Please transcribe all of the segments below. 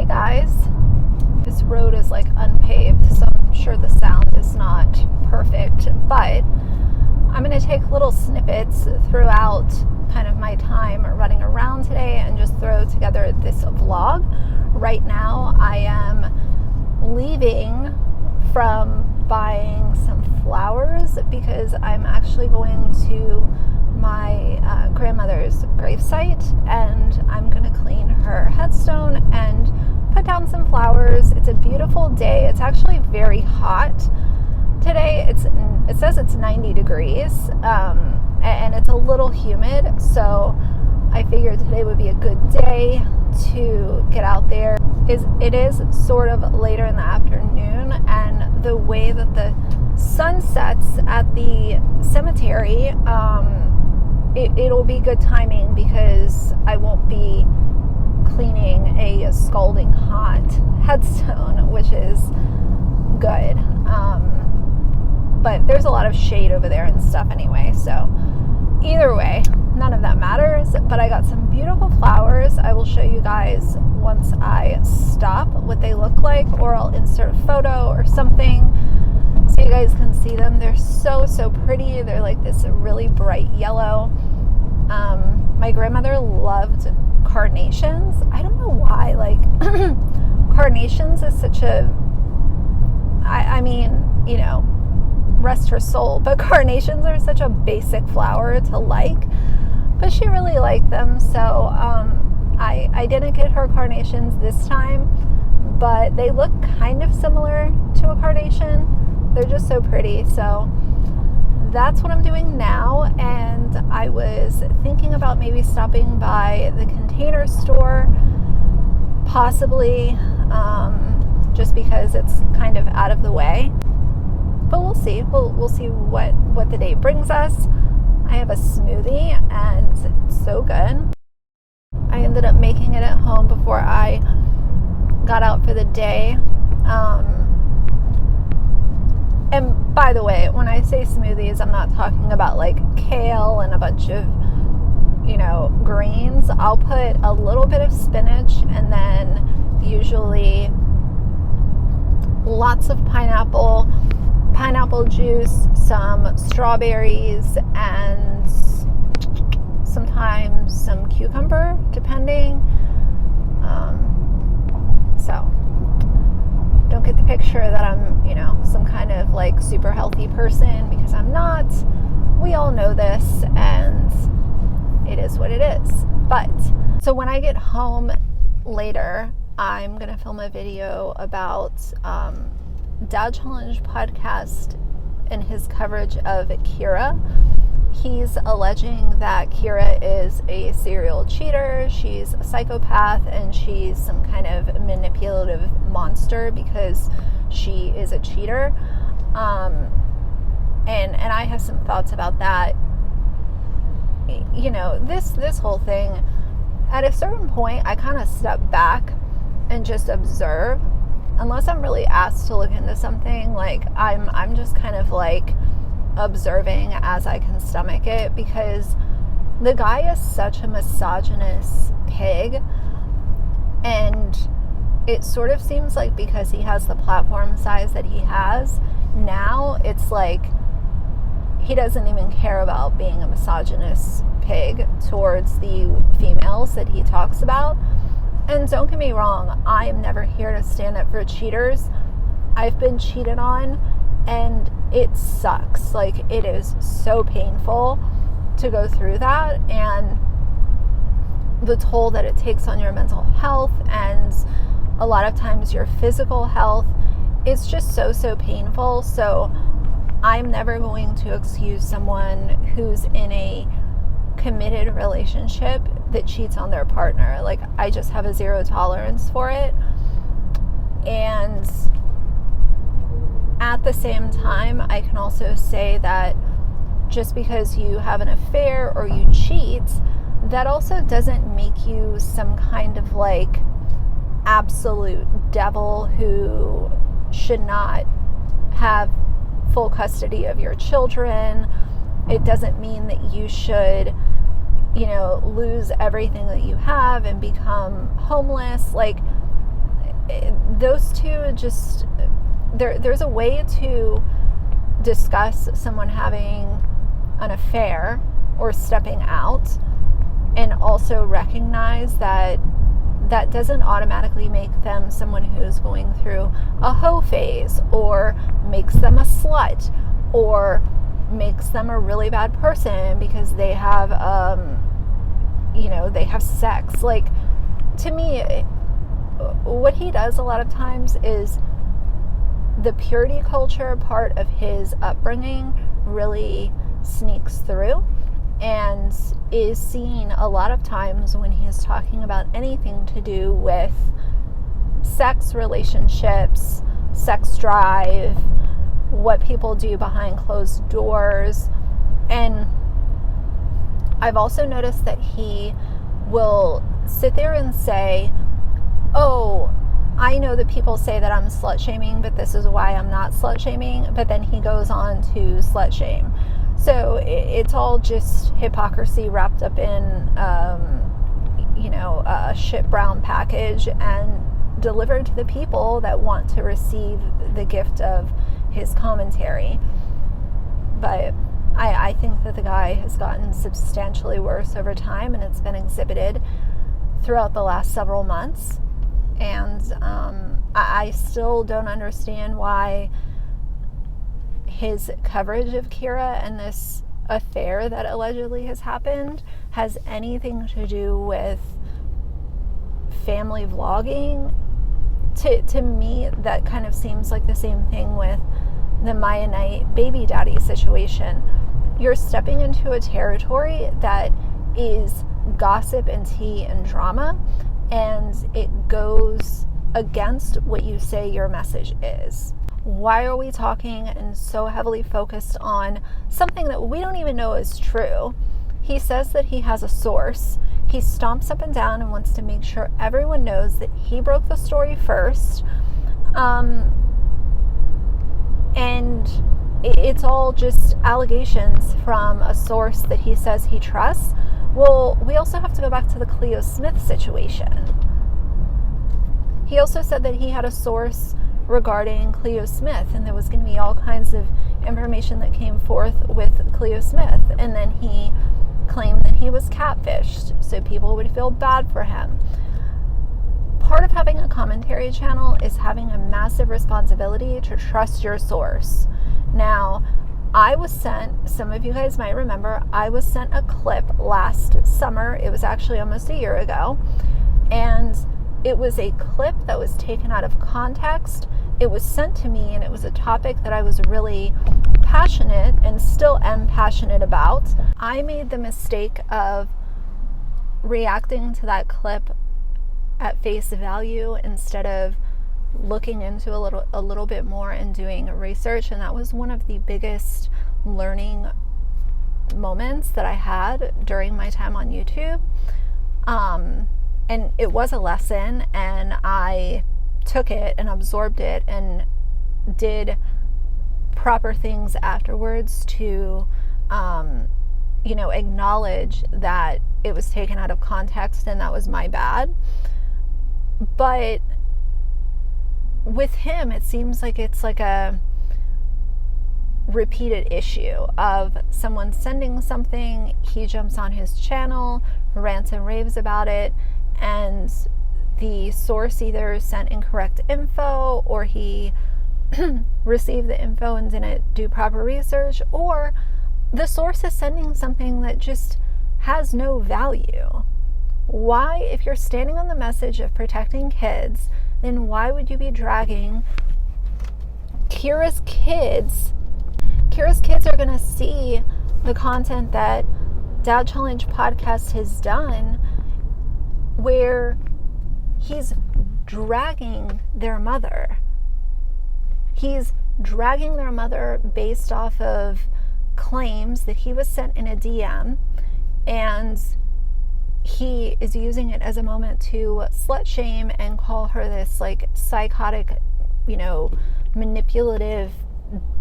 guys. This road is like unpaved, so I'm sure the sound is not perfect, but I'm going to take little snippets throughout kind of my time running around today and just throw together this vlog. Right now I am leaving from buying some flowers because I'm actually going to my grandmother's gravesite, and I'm going to clean her headstone and put down some flowers. It's a beautiful day. It's actually very hot today. It says it's 90 degrees and it's a little humid, so I figured today would be a good day to get out there. It is sort of later in the afternoon, and the way that the sun sets at the cemetery, it'll be good timing because I won't be cleaning a scalding hot headstone, which is good. But there's a lot of shade over there and stuff anyway, so either way, none of that matters. But I got some beautiful flowers. I will show you guys once I stop what they look like, or I'll insert a photo or something so you guys can see them. They're so pretty. They're like this really bright yellow. My grandmother loved carnations. I don't know why, like carnations is such a, I mean, you know, rest her soul, but carnations are such a basic flower to like, but she really liked them. So I didn't get her carnations this time, but they look kind of similar to a carnation. They're just so pretty. So that's what I'm doing now, and I was thinking about maybe stopping by the Container Store, possibly, just because it's kind of out of the way. But we'll see. We'll see what the day brings us. I have a smoothie, and it's so good. I ended up making it at home before I got out for the day. And by the way, when I say smoothies, I'm not talking about like kale and a bunch of, you know, greens. I'll put a little bit of spinach and then usually lots of pineapple juice, some strawberries, and sometimes some cucumber, depending. So don't get the picture that I'm, you know, some kind of like super healthy person, because I'm not. We all know this, and it is what it is. But so when I get home later, I'm gonna film a video about Dad Challenge podcast and his coverage of Kyra. He's alleging that Kyra is a serial cheater, she's a psychopath, and she's some kind of manipulative monster because she is a cheater. And I have some thoughts about that. You know, this whole thing, at a certain point, I kind of step back and just observe. Unless I'm really asked to look into something, like I'm just kind of like observing as I can stomach it, because the guy is such a misogynist pig, and it sort of seems like because he has the platform size that he has now, it's like he doesn't even care about being a misogynist pig towards the females that he talks about. And don't get me wrong, I am never here to stand up for cheaters. I've been cheated on, and it sucks. Like, it is so painful to go through that, and the toll that it takes on your mental health and a lot of times your physical health. It's just so painful. So I'm never going to excuse someone who's in a committed relationship that cheats on their partner. Like, I just have a zero tolerance for it. And at the same time, I can also say that just because you have an affair or you cheat, that also doesn't make you some kind of like absolute devil who should not have full custody of your children. It doesn't mean that you should, you know, lose everything that you have and become homeless. Like, those two just, there's a way to discuss someone having an affair or stepping out, and also recognize that that doesn't automatically make them someone who's going through a hoe phase, or makes them a slut, or makes them a really bad person because they have, they have sex. Like, to me, what he does a lot of times is the purity culture part of his upbringing really sneaks through, and is seen a lot of times when he's talking about anything to do with sex, relationships, sex drive, what people do behind closed doors. And I've also noticed that he will sit there and say, oh, I know that people say that I'm slut shaming, but this is why I'm not slut shaming. But then he goes on to slut shame. So it's all just hypocrisy wrapped up in, a shit brown package, and delivered to the people that want to receive the gift of his commentary. But I think that the guy has gotten substantially worse over time, and it's been exhibited throughout the last several months. And I still don't understand why his coverage of Kyra and this affair that allegedly has happened has anything to do with family vlogging. To me, that kind of seems like the same thing with the Maya Knight baby daddy situation. You're stepping into a territory that is gossip and tea and drama, and it goes against what you say your message is. Why are we talking and so heavily focused on something that we don't even know is true? He says that he has a source. He stomps up and down and wants to make sure everyone knows that he broke the story first. And it's all just allegations from a source that he says he trusts. Well, we also have to go back to the Cleo Smith situation. He also said that he had a source regarding Cleo Smith, and there was going to be all kinds of information that came forth with Cleo Smith, and then he claimed that he was catfished, so people would feel bad for him. Part of having a commentary channel is having a massive responsibility to trust your source. Now, I was sent, some of you guys might remember, I was sent a clip last summer. It was actually almost a year ago, and it was a clip that was taken out of context. It was sent to me, and it was a topic that I was really passionate and still am passionate about. I made the mistake of reacting to that clip at face value instead of looking into a little bit more and doing research, and that was one of the biggest learning moments that I had during my time on YouTube. And it was a lesson, and I took it and absorbed it and did proper things afterwards to, acknowledge that it was taken out of context and that was my bad. But with him, it seems like it's like a repeated issue of someone sending something, he jumps on his channel, rants and raves about it, and the source either sent incorrect info, or he received the info and didn't do proper research, or the source is sending something that just has no value. Why, if you're standing on the message of protecting kids, then why would you be dragging Kyra's kids? Kyra's kids are going to see the content that Dad Challenge Podcast has done, where he's dragging their mother. He's dragging their mother based off of claims that he was sent in a DM, and he is using it as a moment to slut shame and call her this like psychotic, manipulative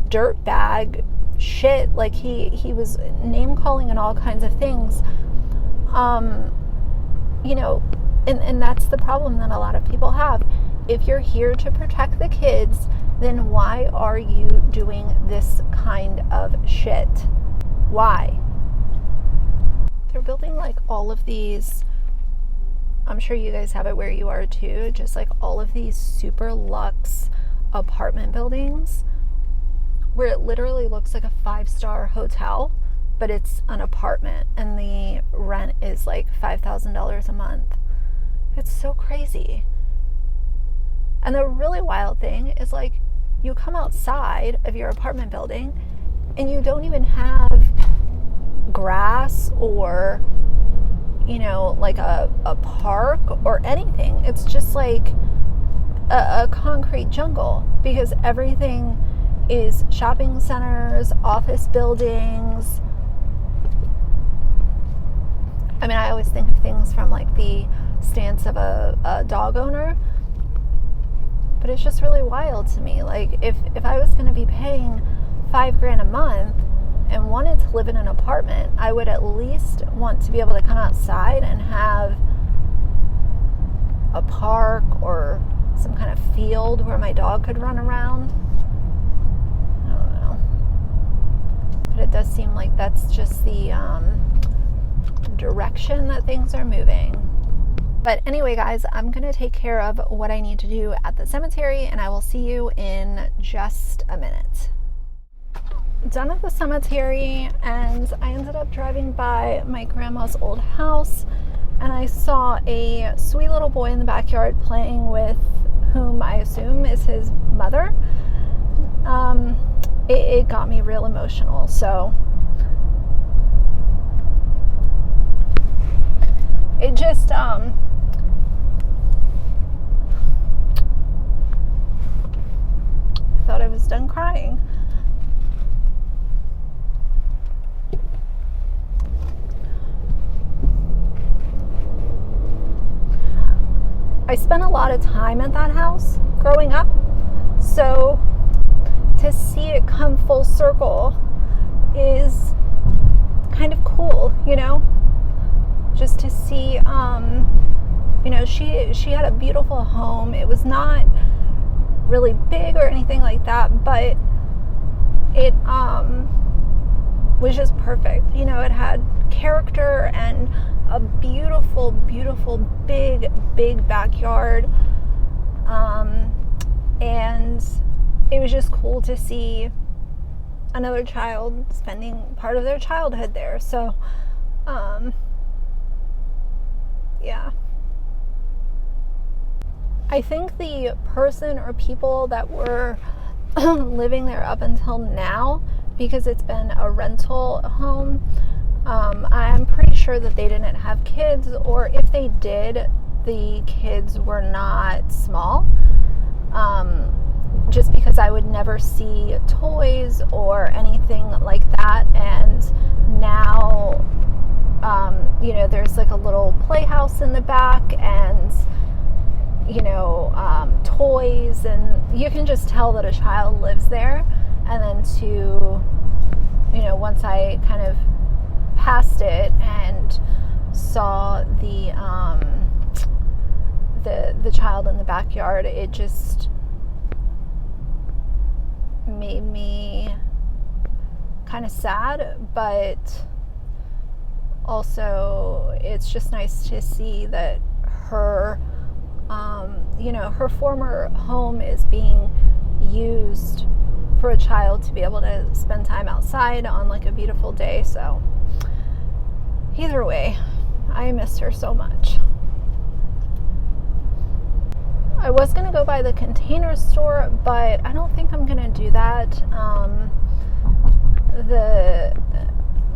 dirtbag shit. Like he was name calling and all kinds of things. And that's the problem that a lot of people have. if you're here to protect the kids, then why are you doing this kind of shit? Why? They're building like all of these, I'm sure you guys have it where you are too, just like all of these super luxe apartment buildings where it literally looks like a 5-star hotel, but it's an apartment and the rent is like $5,000 a month. It's so crazy. And the really wild thing is, like, you come outside of your apartment building and you don't even have grass or, you know, like a park or anything. It's just like a concrete jungle, because everything is shopping centers, office buildings. I mean, I always think of things from like the stance of a dog owner, but it's just really wild to me. Like, if I was going to be paying $5,000 a month and wanted to live in an apartment, I would at least want to be able to come outside and have a park or some kind of field where my dog could run around. I don't know. But it does seem like that's just the direction that things are moving. But anyway, guys, I'm going to take care of what I need to do at the cemetery, and I will see you in just a minute. Done at the cemetery, and I ended up driving by my grandma's old house, and I saw a sweet little boy in the backyard playing with whom I assume is his mother. It got me real emotional, so it just I thought I was done crying. I spent a lot of time at that house growing up, so to see it come full circle is kind of cool, you know? Just to see, you know, she had a beautiful home. It was not really big or anything like that, but it was just perfect. You know, it had character and a beautiful, beautiful, big backyard. And it was just cool to see another child spending part of their childhood there. So, yeah. I think the person or people that were living there up until now, because it's been a rental home, I'm pretty sure that they didn't have kids, or if they did, the kids were not small. Just because I would never see toys or anything like that. And now, you know, there's like a little playhouse in the back and, you know, toys, and you can just tell that a child lives there. And then to, you know, once I kind of passed it and saw the child in the backyard, it just made me kind of sad, but also it's just nice to see that her, you know, her former home is being used for a child to be able to spend time outside on like a beautiful day. So either way, I missed her so much. I was going to go by the Container Store, but I don't think I'm going to do that.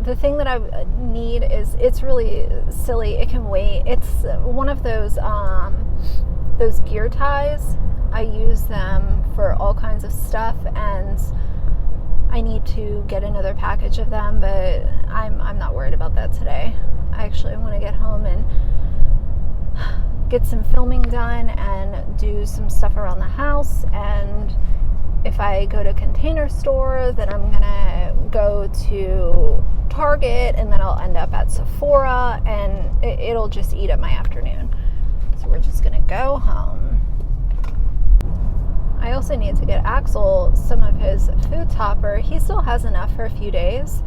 The thing that I need is, it's really silly. It can wait. It's one of those gear ties. I use them for all kinds of stuff, and I need to get another package of them, but I'm not worried about that today. I actually want to get home and get some filming done and do some stuff around the house. And if I go to Container Store, then I'm gonna go to Target, and then I'll end up at Sephora, and it'll just eat up my afternoon. So we're just gonna go home. I also need to get Axel some of his food topper. He still has enough for a few days,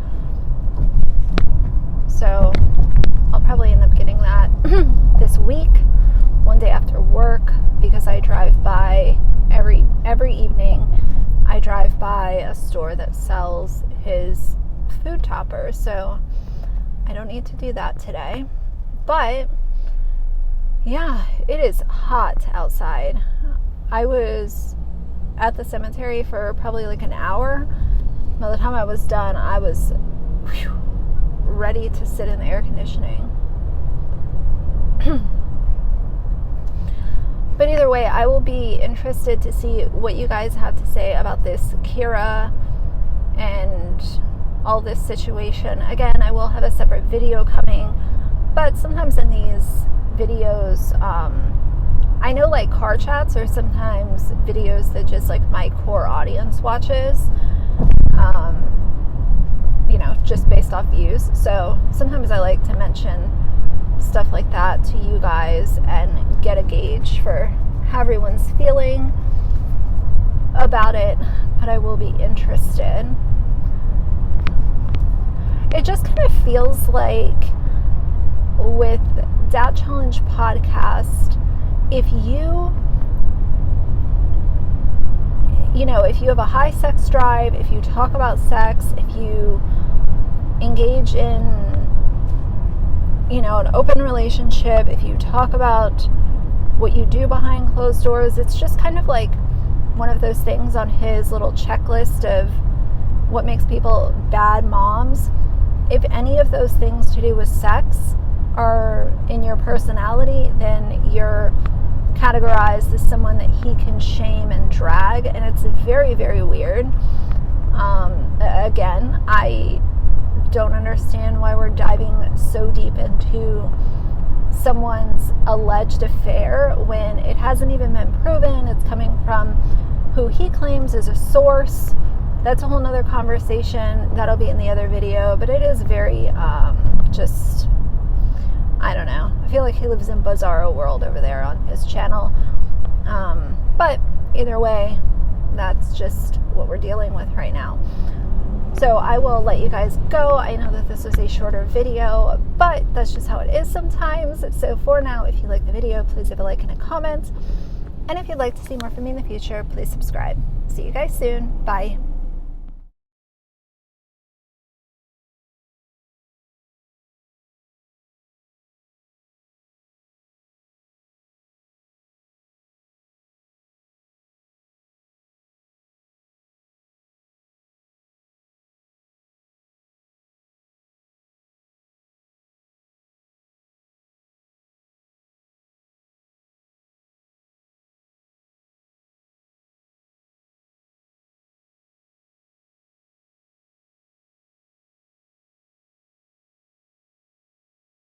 so I'll probably end up getting that this week, one day after work, because I drive by every evening. I drive by a store that sells his food topper, so I don't need to do that today. But yeah, it is hot outside. I was at the cemetery for probably like an hour. By the time I was done, I was ready to sit in the air conditioning. But either way, I will be interested to see what you guys have to say about this Kyra and all this situation. Again, I will have a separate video coming, but sometimes in these videos, I know like car chats are sometimes videos that just like my core audience watches, just based off views. So sometimes I like to mention stuff like that to you guys and get a gauge for how everyone's feeling about it, but I will be interested. It just kind of feels like with Dad Challenge podcast, if you have a high sex drive, if you talk about sex, if you engage in an open relationship, if you talk about what you do behind closed doors, it's just kind of like one of those things on his little checklist of what makes people bad moms. If any of those things to do with sex are in your personality, then you're categorized as someone that he can shame and drag, and it's very, very weird. Again, I don't understand why we're diving so deep into someone's alleged affair when it hasn't even been proven. It's coming from who he claims is a source. That's a whole nother conversation. That'll be in the other video, but it is very I don't know. I feel like he lives in bizarro world over there on his channel. But either way, that's just what we're dealing with right now. So I will let you guys go. I know that this was a shorter video, but that's just how it is sometimes. So for now, if you like the video, please leave a like and a comment. And if you'd like to see more from me in the future, please subscribe. See you guys soon. Bye.